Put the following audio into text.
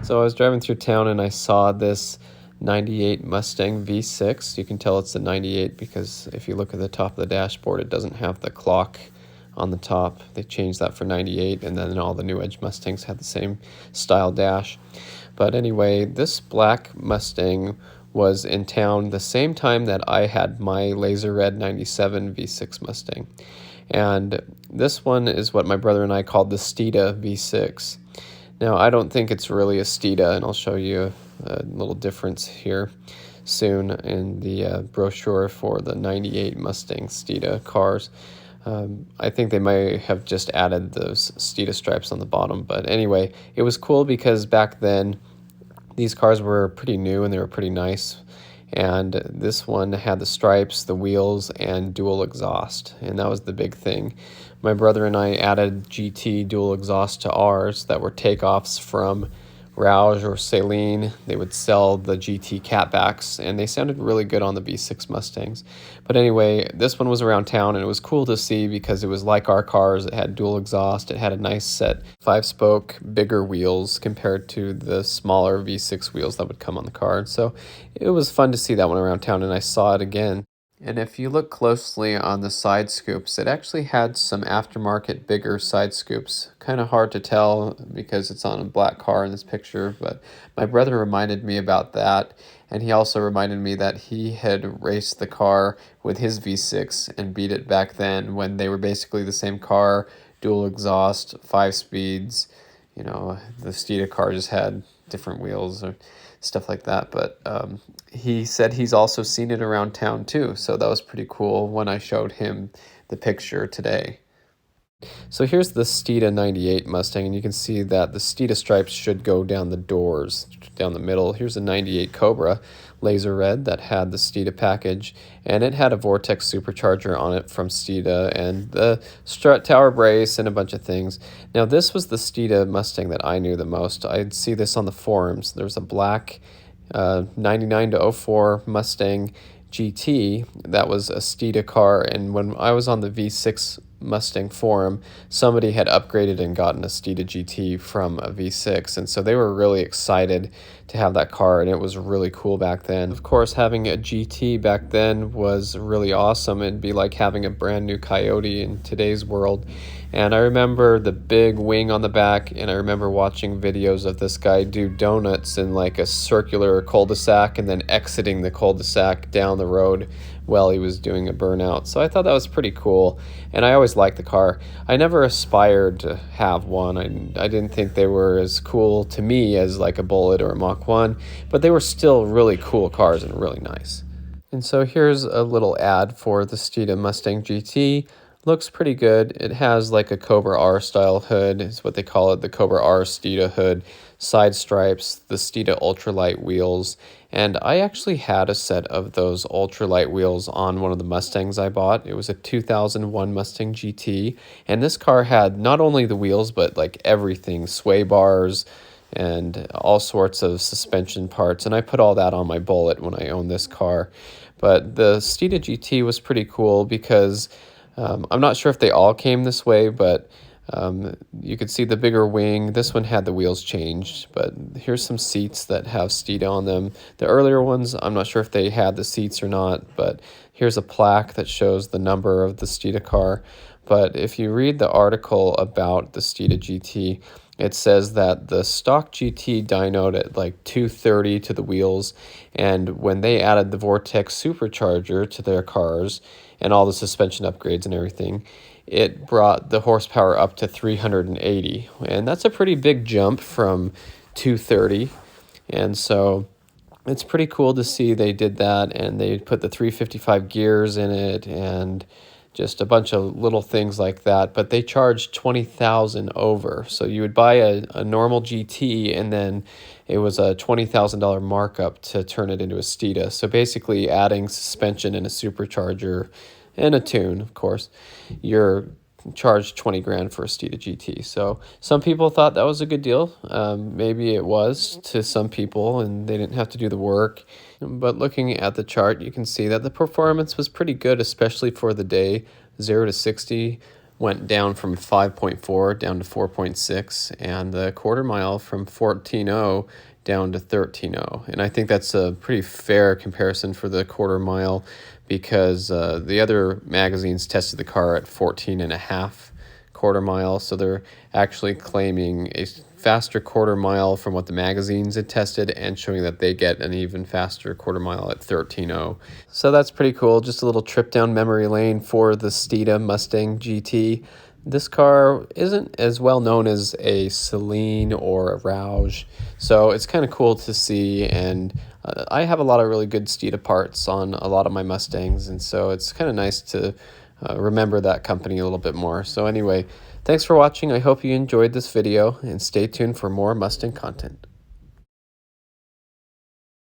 So I was driving through town and I saw this 98 Mustang V6. You can tell it's a 98 because if you look at the top of the dashboard, it doesn't have the clock on the top. They changed that for 98, and then all the new Edge Mustangs had the same style dash. But anyway, this black Mustang was in town the same time that I had my laser red 97 V6 Mustang. And this one is what my brother and I called the Steeda V6. Now, I don't think it's really a Steeda, and I'll show you a little difference here soon in the brochure for the 98 Mustang Steeda cars. I think they may have just added those Steeda stripes on the bottom, but anyway, it was cool because back then these cars were pretty new and they were pretty nice. And this one had the stripes, the wheels, and dual exhaust, and that was the big thing. My brother and I added GT dual exhaust to ours that were takeoffs from Rouge or Saleen. They would sell the GT catbacks, and they sounded really good on the V6 Mustangs. But anyway, this one was around town, and it was cool to see because it was like our cars. It had dual exhaust. It had a nice set 5-spoke, bigger wheels compared to the smaller V6 wheels that would come on the car. So it was fun to see that one around town, and I saw it again. And if you look closely on the side scoops, it actually had some aftermarket bigger side scoops. Kind of hard to tell because it's on a black car in this picture, but my brother reminded me about that, and he also reminded me that he had raced the car with his V6 and beat it back then when they were basically the same car, dual exhaust, 5 speeds. You know, the Steeda car just had different wheels or stuff like that, but he said he's also seen it around town too, so that was pretty cool when I showed him the picture today. So here's the Steeda 98 Mustang, and you can see that the Steeda stripes should go down the doors, down the middle. Here's a 98 Cobra laser red that had the Steeda package, and it had a Vortex supercharger on it from Steeda, and the strut tower brace, and a bunch of things. Now this was the Steeda Mustang that I knew the most. I'd see this on the forums. There's a black 99 to 04 Mustang GT that was a Steeda car, and when I was on the V6 Mustang forum, somebody had upgraded and gotten a Steeda GT from a V6, and so they were really excited to have that car, and it was really cool back then. Of course, having a GT back then was really awesome. It'd be like having a brand new Coyote in today's world. And I remember the big wing on the back, and I remember watching videos of this guy do donuts in like a circular cul-de-sac and then exiting the cul-de-sac down the road while he was doing a burnout. So I thought that was pretty cool, and I always liked the car. I never aspired to have one. I didn't think they were as cool to me as like a Bullet or a Mach 1, but they were still really cool cars and really nice. And so here's a little ad for the Steeda Mustang GT. Looks pretty good. It has like a Cobra R style hood, is what they call it, the Cobra R Steeda hood, side stripes, the Steeda ultralight wheels, and I actually had a set of those ultralight wheels on one of the Mustangs I bought. It was a 2001 Mustang GT, and this car had not only the wheels but like everything, sway bars and all sorts of suspension parts, and I put all that on my Bullet when I owned this car. But the Steeda GT was pretty cool because I'm not sure if they all came this way, but you could see the bigger wing. This one had the wheels changed, but here's some seats that have Steeda on them. The earlier ones, I'm not sure if they had the seats or not, but here's a plaque that shows the number of the Steeda car. But if you read the article about the Steeda GT, it says that the stock GT dynoed at like 230 to the wheels, and when they added the Vortex supercharger to their cars and all the suspension upgrades and everything, it brought the horsepower up to 380, and that's a pretty big jump from 230. And so it's pretty cool to see they did that, and they put the 355 gears in it and just a bunch of little things like that, but they charged $20,000 over. So you would buy a normal GT, and then it was a $20,000 markup to turn it into a Steeda. So basically adding suspension and a supercharger and a tune, of course, you're charged 20 grand for a Steeda GT. So some people thought that was a good deal. Maybe it was to some people, and they didn't have to do the work. But looking at the chart, you can see that the performance was pretty good, especially for the day. 0 to 60 went down from 5.4 down to 4.6, and the quarter mile from 14.0 down to 13.0. And I think that's a pretty fair comparison for the quarter mile, because the other magazines tested the car at 14.5 quarter mile, so they're actually claiming a faster quarter mile from what the magazines had tested, and showing that they get an even faster quarter mile at 13.0. So that's pretty cool. Just a little trip down memory lane for the Steeda Mustang GT. This car isn't as well known as a Celine or a Rouge, so it's kind of cool to see. And I have a lot of really good Steeda parts on a lot of my Mustangs, and so it's kind of nice to remember that company a little bit more. So anyway, thanks for watching. I hope you enjoyed this video, and stay tuned for more Mustang content.